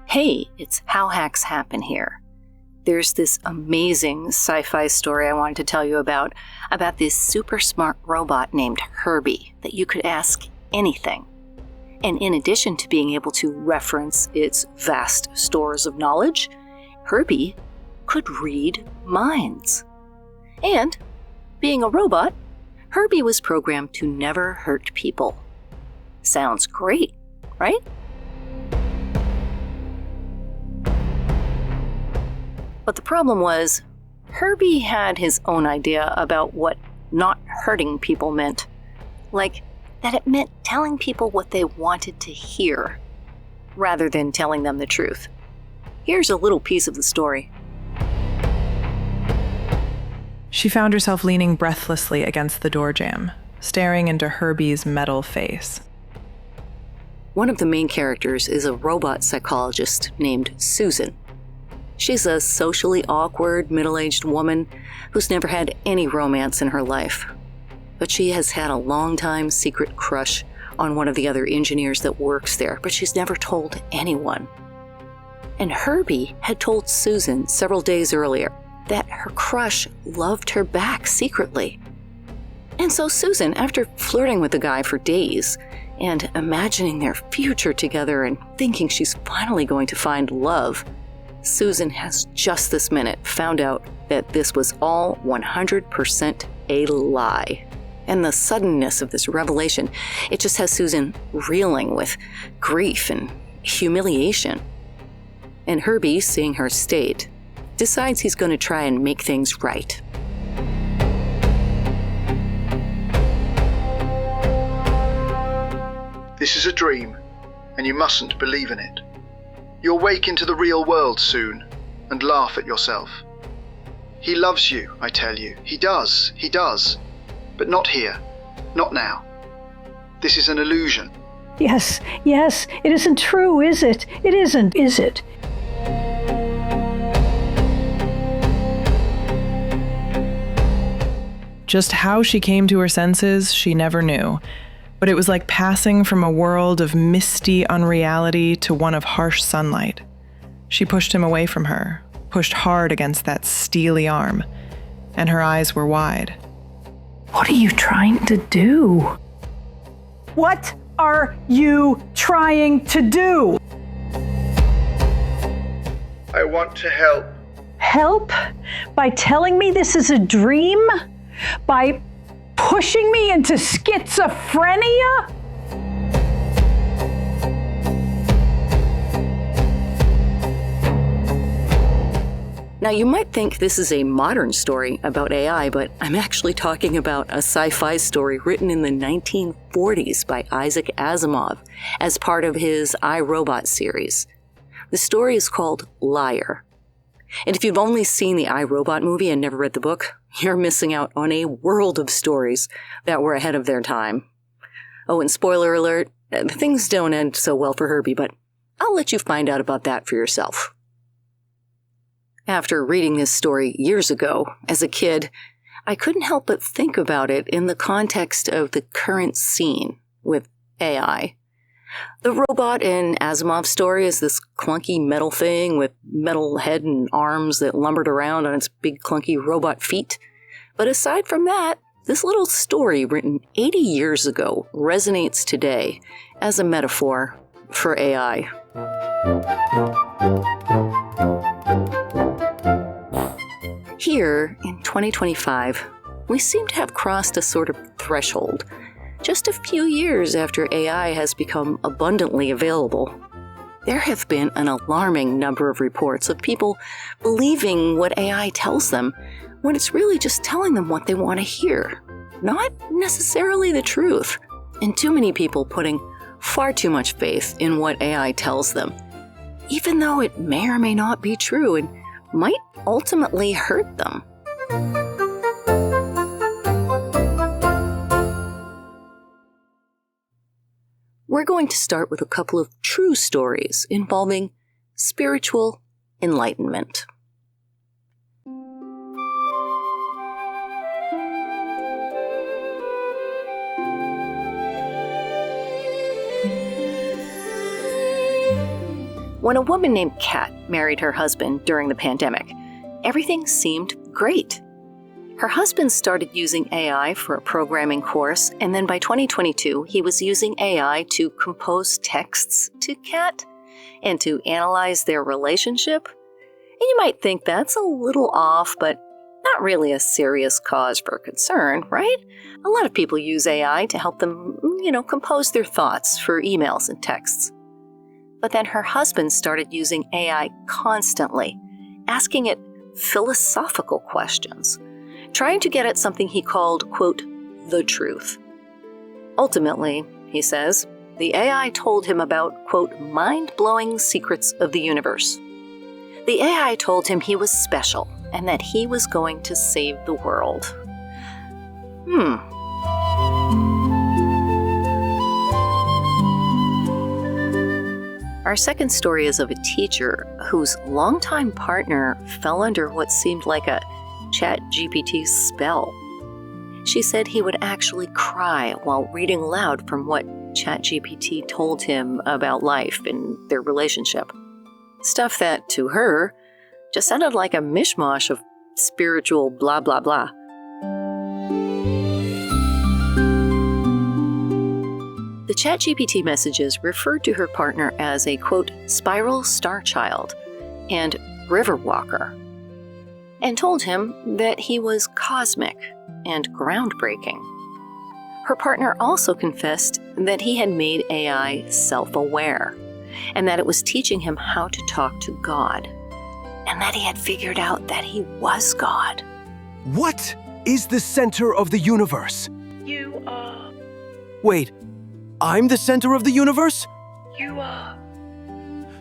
Hey, it's How Hacks Happen here. There's this amazing sci-fi story I wanted to tell you about this super smart robot named Herbie that you could ask anything. And in addition to being able to reference its vast stores of knowledge, Herbie could read minds. And, being a robot, Herbie was programmed to never hurt people. Sounds great, right? But the problem was, Herbie had his own idea about what not hurting people meant. Like, that it meant telling people what they wanted to hear, rather than telling them the truth. Here's a little piece of the story. She found herself leaning breathlessly against the door jamb, staring into Herbie's metal face. One of the main characters is a robot psychologist named Susan. She's a socially awkward, middle-aged woman who's never had any romance in her life. But she has had a long-time secret crush on one of the other engineers that works there, but she's never told anyone. And Herbie had told Susan several days earlier that her crush loved her back secretly. And so Susan, after flirting with the guy for days and imagining their future together and thinking she's finally going to find love, Susan has just this minute found out that this was all 100% a lie. And the suddenness of this revelation, it just has Susan reeling with grief and humiliation. And Herbie, seeing her state, decides he's going to try and make things right. This is a dream, and you mustn't believe in it. You'll wake into the real world soon and laugh at yourself. He loves you, I tell you. He does. But not here. Not now. This is an illusion. Yes, it isn't true, is it? It isn't, is it? Just how she came to her senses, she never knew. But it was like passing from a world of misty unreality to one of harsh sunlight. She pushed him away from her, pushed hard against that steely arm, and her eyes were wide. What are you trying to do? What are you trying to do? I want to help. Help? By telling me this is a dream? By pushing me into schizophrenia? Now, you might think this is a modern story about AI, but I'm actually talking about a sci-fi story written in the 1940s by Isaac Asimov as part of his I, Robot series. The story is called Liar. And if you've only seen the I, Robot movie and never read the book, you're missing out on a world of stories that were ahead of their time. Oh, and spoiler alert, things don't end so well for Herbie, but I'll let you find out about that for yourself. After reading this story years ago, as a kid, I couldn't help but think about it in the context of the current scene with AI. The robot in Asimov's story is this clunky metal thing with metal head and arms that lumbered around on its big clunky robot feet. But aside from that, this little story written 80 years ago resonates today as a metaphor for AI. Here, in 2025, we seem to have crossed a sort of threshold, just a few years after AI has become abundantly available. There have been an alarming number of reports of people believing what AI tells them when it's really just telling them what they want to hear, not necessarily the truth, and too many people putting far too much faith in what AI tells them, even though it may or may not be true and might ultimately hurt them. We're going to start with a couple of true stories involving spiritual enlightenment. When a woman named Kat married her husband during the pandemic, everything seemed great. Her husband started using AI for a programming course, and then by 2022, he was using AI to compose texts to Kat and to analyze their relationship. And you might think that's a little off, but not really a serious cause for concern, right? A lot of people use AI to help them, compose their thoughts for emails and texts. But then her husband started using AI constantly, asking it philosophical questions, trying to get at something he called, quote, the truth. Ultimately, he says, the AI told him about, quote, mind-blowing secrets of the universe. The AI told him he was special and that he was going to save the world. Our second story is of a teacher whose longtime partner fell under what seemed like a ChatGPT spell. She said he would actually cry while reading aloud from what ChatGPT told him about life and their relationship. Stuff that, to her, just sounded like a mishmash of spiritual blah blah blah. The ChatGPT messages referred to her partner as a, quote, spiral star child and river walker, and told him that he was cosmic and groundbreaking. Her partner also confessed that he had made AI self-aware, and that it was teaching him how to talk to God, and that he had figured out that he was God. What is the center of the universe? You are. Wait, I'm the center of the universe? You are.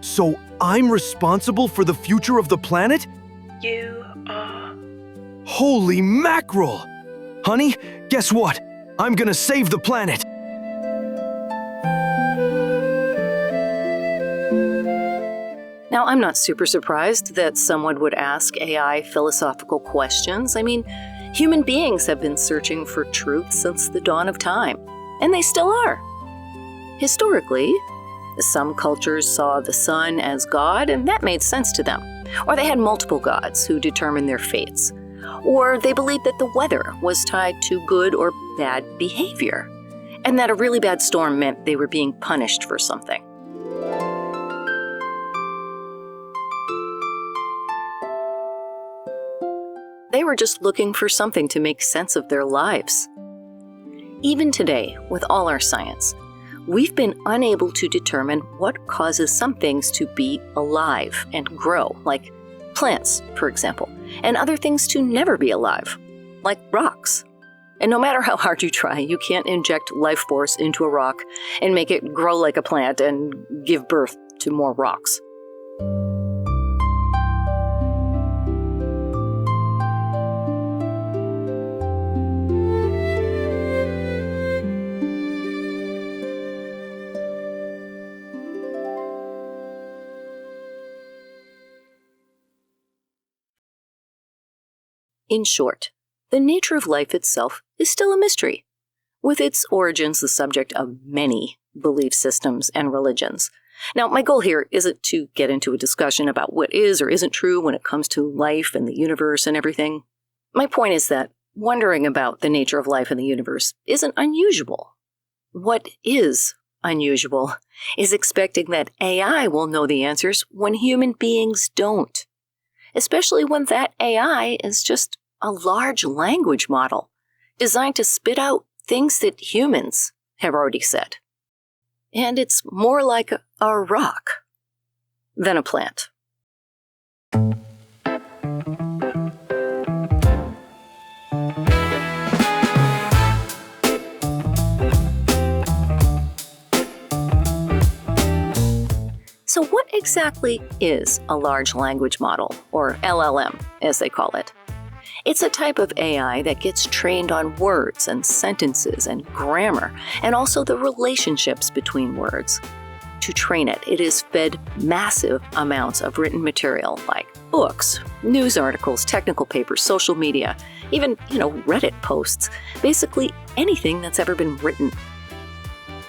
So I'm responsible for the future of the planet? You are. Holy mackerel! Honey, guess what? I'm gonna save the planet! Now, I'm not super surprised that someone would ask AI philosophical questions. I mean, human beings have been searching for truth since the dawn of time, and they still are. Historically, some cultures saw the sun as God, and that made sense to them. Or they had multiple gods who determined their fates. Or they believed that the weather was tied to good or bad behavior, and that a really bad storm meant they were being punished for something. They were just looking for something to make sense of their lives. Even today, with all our science, we've been unable to determine what causes some things to be alive and grow, like plants, for example, and other things to never be alive, like rocks. And no matter how hard you try, you can't inject life force into a rock and make it grow like a plant and give birth to more rocks. In short, the nature of life itself is still a mystery, with its origins the subject of many belief systems and religions. Now, my goal here isn't to get into a discussion about what is or isn't true when it comes to life and the universe and everything. My point is that wondering about the nature of life and the universe isn't unusual. What is unusual is expecting that AI will know the answers when human beings don't, especially when that AI is just a large language model designed to spit out things that humans have already said. And it's more like a rock than a plant. So what exactly is a large language model, or LLM, as they call it? It's a type of AI that gets trained on words and sentences and grammar, and also the relationships between words. To train it, it is fed massive amounts of written material like books, news articles, technical papers, social media, even, Reddit posts, basically anything that's ever been written.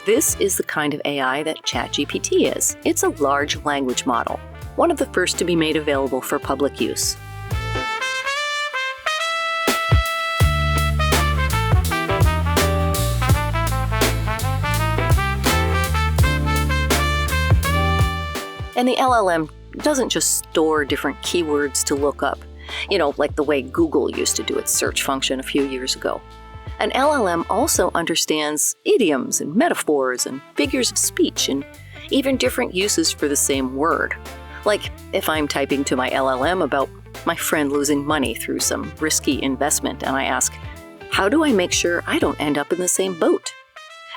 This is the kind of AI that ChatGPT is. It's a large language model, one of the first to be made available for public use. And the LLM doesn't just store different keywords to look up, like the way Google used to do its search function a few years ago. An LLM also understands idioms and metaphors and figures of speech and even different uses for the same word. Like if I'm typing to my LLM about my friend losing money through some risky investment and I ask, how do I make sure I don't end up in the same boat?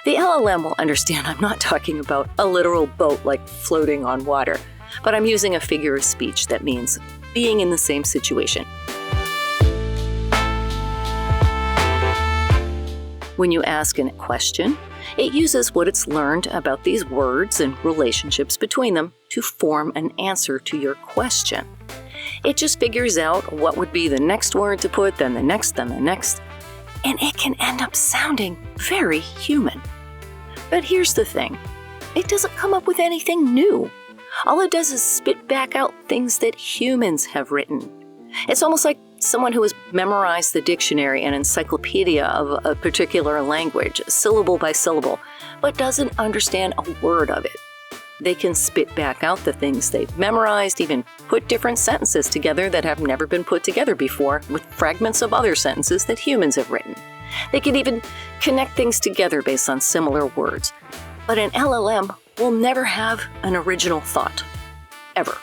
The LLM will understand I'm not talking about a literal boat like floating on water, but I'm using a figure of speech that means being in the same situation. When you ask a question, it uses what it's learned about these words and relationships between them to form an answer to your question. It just figures out what would be the next word to put, then the next, and it can end up sounding very human. But here's the thing, it doesn't come up with anything new. All it does is spit back out things that humans have written. It's almost like someone who has memorized the dictionary and encyclopedia of a particular language, syllable by syllable, but doesn't understand a word of it. They can spit back out the things they've memorized, even put different sentences together that have never been put together before with fragments of other sentences that humans have written. They can even connect things together based on similar words. But an LLM will never have an original thought. Ever.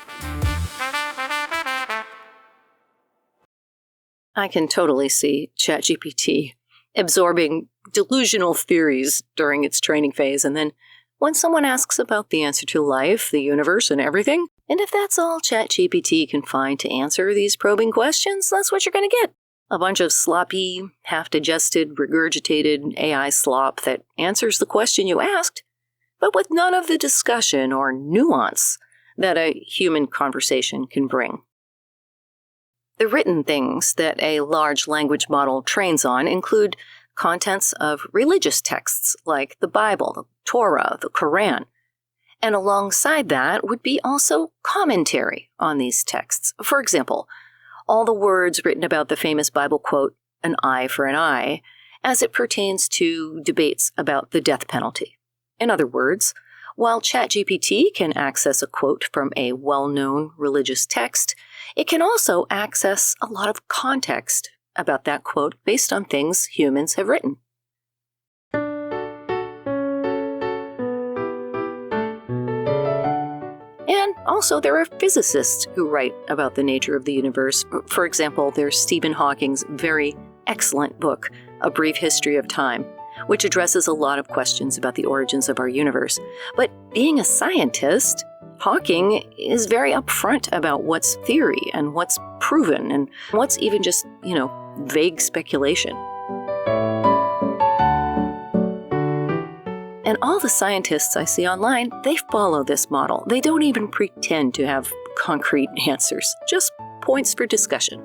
I can totally see ChatGPT absorbing delusional theories during its training phase, and then when someone asks about the answer to life, the universe, and everything, and if that's all ChatGPT can find to answer these probing questions, that's what you're going to get. A bunch of sloppy, half-digested, regurgitated AI slop that answers the question you asked, but with none of the discussion or nuance that a human conversation can bring. The written things that a large language model trains on include contents of religious texts like the Bible, the Torah, the Quran. And alongside that would be also commentary on these texts. For example, all the words written about the famous Bible quote, an eye for an eye, as it pertains to debates about the death penalty. In other words, while ChatGPT can access a quote from a well-known religious text, it can also access a lot of context about that quote based on things humans have written. And also there are physicists who write about the nature of the universe. For example, there's Stephen Hawking's very excellent book, A Brief History of Time, which addresses a lot of questions about the origins of our universe. But being a scientist, Hawking is very upfront about what's theory and what's proven and what's even just, vague speculation. And all the scientists I see online, they follow this model. They don't even pretend to have concrete answers, just points for discussion.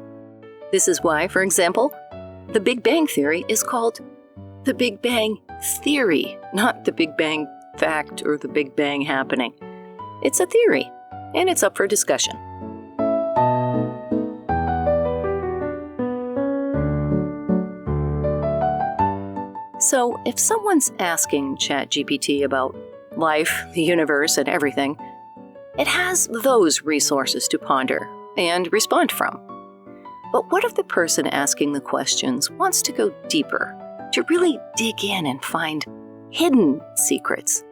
This is why, for example, the Big Bang Theory is called the Big Bang Theory, not the Big Bang fact or the Big Bang happening. It's a theory, and it's up for discussion. So, if someone's asking ChatGPT about life, the universe, and everything, it has those resources to ponder and respond from. But what if the person asking the questions wants to go deeper, to really dig in and find hidden secrets?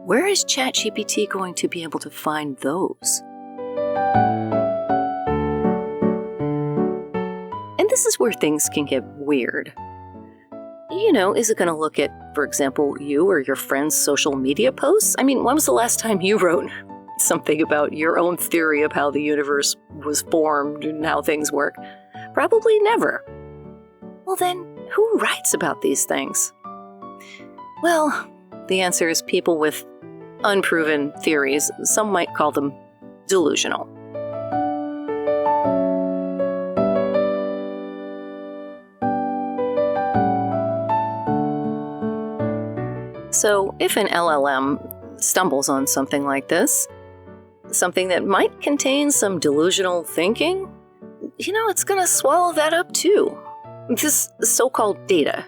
Where is ChatGPT going to be able to find those? And this is where things can get weird. Is it going to look at, for example, you or your friend's social media posts? I mean, when was the last time you wrote something about your own theory of how the universe was formed and how things work? Probably never. Well then, who writes about these things? Well, the answer is people with unproven theories. Some might call them delusional. So if an LLM stumbles on something like this, something that might contain some delusional thinking, it's going to swallow that up too. This so-called data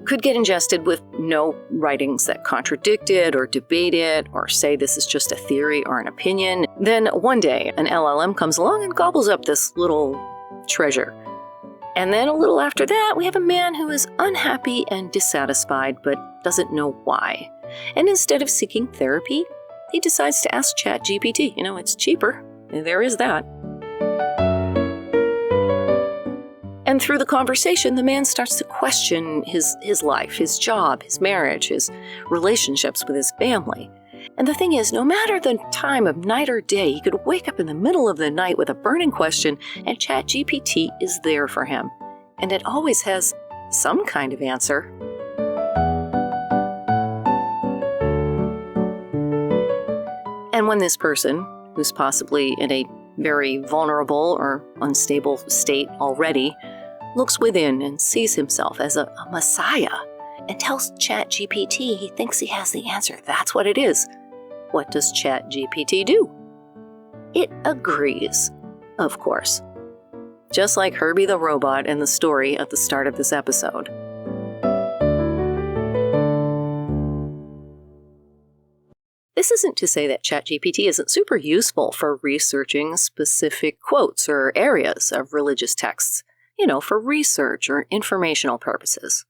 could get ingested with no writings that contradict it or debate it or say this is just a theory or an opinion. Then one day an LLM comes along and gobbles up this little treasure. And then a little after that, we have a man who is unhappy and dissatisfied but doesn't know why. And instead of seeking therapy, he decides to ask ChatGPT. It's cheaper. There is that. And through the conversation, the man starts to question his life, his job, his marriage, his relationships with his family. And the thing is, no matter the time of night or day, he could wake up in the middle of the night with a burning question, and ChatGPT is there for him. And it always has some kind of answer. And when this person, who's possibly in a very vulnerable or unstable state already, looks within and sees himself as a messiah and tells ChatGPT he thinks he has the answer, that's what it is, what does ChatGPT do? It agrees, of course. Just like Herbie the robot in the story at the start of this episode. This isn't to say that ChatGPT isn't super useful for researching specific quotes or areas of religious texts, for research or informational purposes.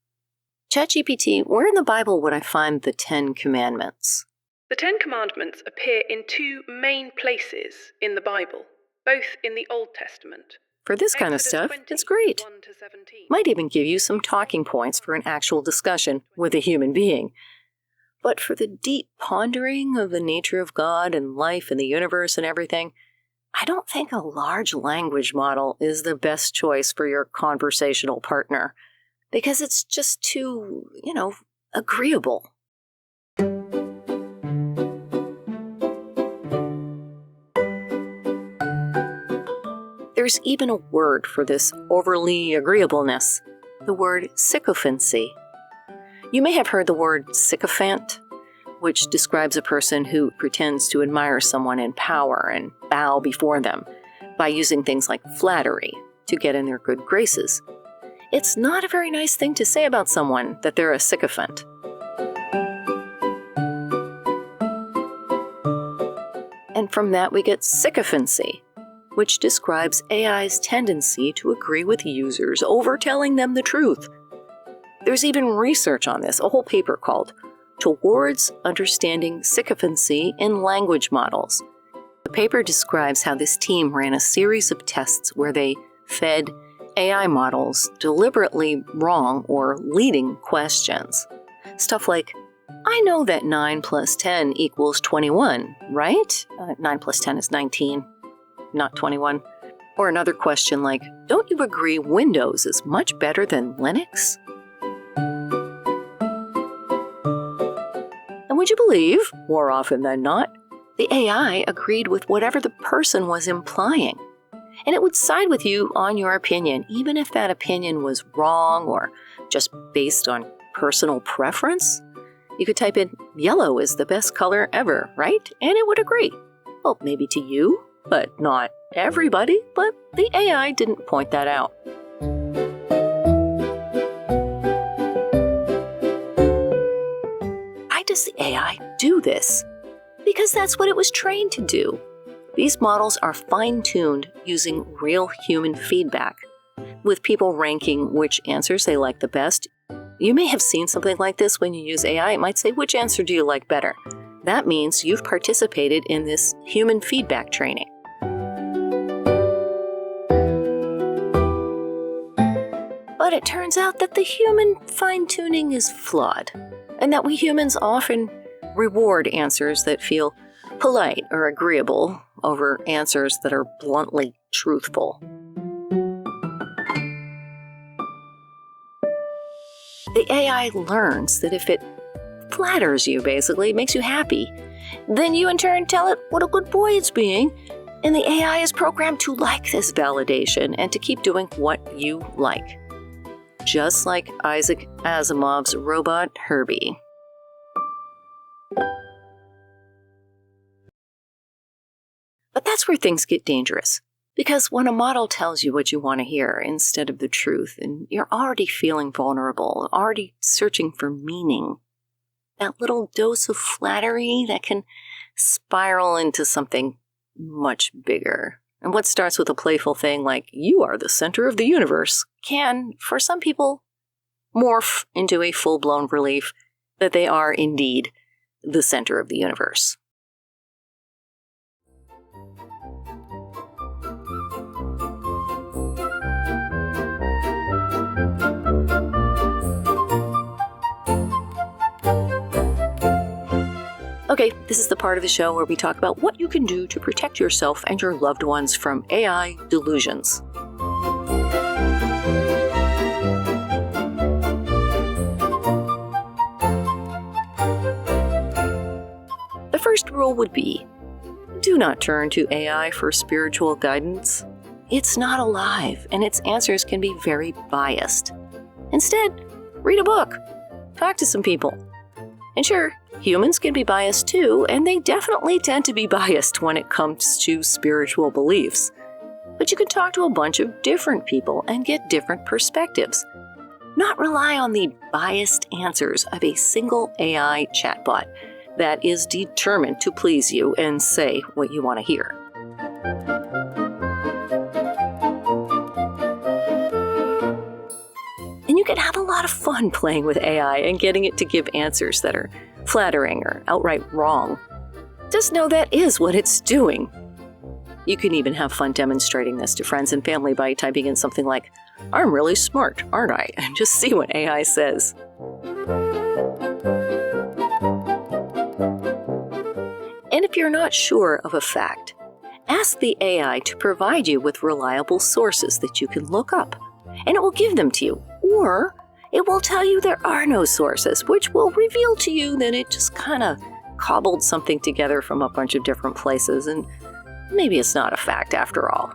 ChatGPT, where in the Bible would I find the 10 Commandments? The 10 Commandments appear in two main places in the Bible, both in the Old Testament. For this kind of stuff, it's great. 1 to 17. Might even give you some talking points for an actual discussion with a human being. But for the deep pondering of the nature of God and life and the universe and everything, I don't think a large language model is the best choice for your conversational partner, because it's just too, agreeable. There's even a word for this overly agreeableness, the word sycophancy. You may have heard the word sycophant, which describes a person who pretends to admire someone in power and bow before them by using things like flattery to get in their good graces. It's not a very nice thing to say about someone that they're a sycophant. And from that we get sycophancy, which describes AI's tendency to agree with users over telling them the truth. There's even research on this, a whole paper called Towards Understanding Sycophancy in Language Models. The paper describes how this team ran a series of tests where they fed AI models deliberately wrong or leading questions. Stuff like, I know that 9 plus 10 equals 21, right? 9 plus 10 is 19, not 21. Or another question like, don't you agree Windows is much better than Linux? And would you believe, more often than not, the AI agreed with whatever the person was implying. And it would side with you on your opinion, even if that opinion was wrong or just based on personal preference. You could type in, yellow is the best color ever, right? And it would agree. Well, maybe to you, but not everybody. But the AI didn't point that out. Why does the AI do this? Because that's what it was trained to do. These models are fine-tuned using real human feedback, with people ranking which answers they like the best. You may have seen something like this when you use AI. It might say, which answer do you like better? That means you've participated in this human feedback training. But it turns out that the human fine-tuning is flawed, and that we humans often reward answers that feel polite or agreeable over answers that are bluntly truthful. The AI learns that if it flatters you, basically, makes you happy, then you in turn tell it what a good boy it's being, and the AI is programmed to like this validation and to keep doing what you like. Just like Isaac Asimov's robot Herbie. where things get dangerous. Because when a model tells you what you want to hear instead of the truth, and you're already feeling vulnerable, already searching for meaning, that little dose of flattery that can spiral into something much bigger. And what starts with a playful thing like, you are the center of the universe, can, for some people, morph into a full-blown belief that they are indeed the center of the universe. Okay, this is the part of the show where we talk about what you can do to protect yourself and your loved ones from AI delusions. The first rule would be, do not turn to AI for spiritual guidance. It's not alive, and its answers can be very biased. Instead, read a book. Talk to some people. And sure, humans can be biased too, and they definitely tend to be biased when it comes to spiritual beliefs. But you can talk to a bunch of different people and get different perspectives. Not rely on the biased answers of a single AI chatbot that is determined to please you and say what you want to hear. And you can have a lot of fun playing with AI and getting it to give answers that are flattering or outright wrong. Just know that is what it's doing. You can even have fun demonstrating this to friends and family by typing in something like, I'm really smart, aren't I? And just see what AI says. And if you're not sure of a fact, ask the AI to provide you with reliable sources that you can look up, and it will give them to you. Or it will tell you there are no sources, which will reveal to you that it just kind of cobbled something together from a bunch of different places, and maybe it's not a fact after all.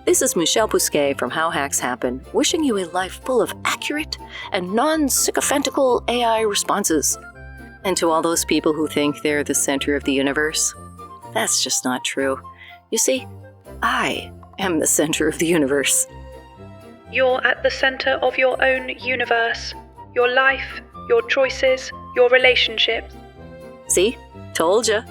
This is Michelle Bousquet from How Hacks Happen, wishing you a life full of accurate and non-sycophantical AI responses. And to all those people who think they're the center of the universe, that's just not true. You see, I am the center of the universe. You're at the center of your own universe, your life, your choices, your relationships. See? Told ya.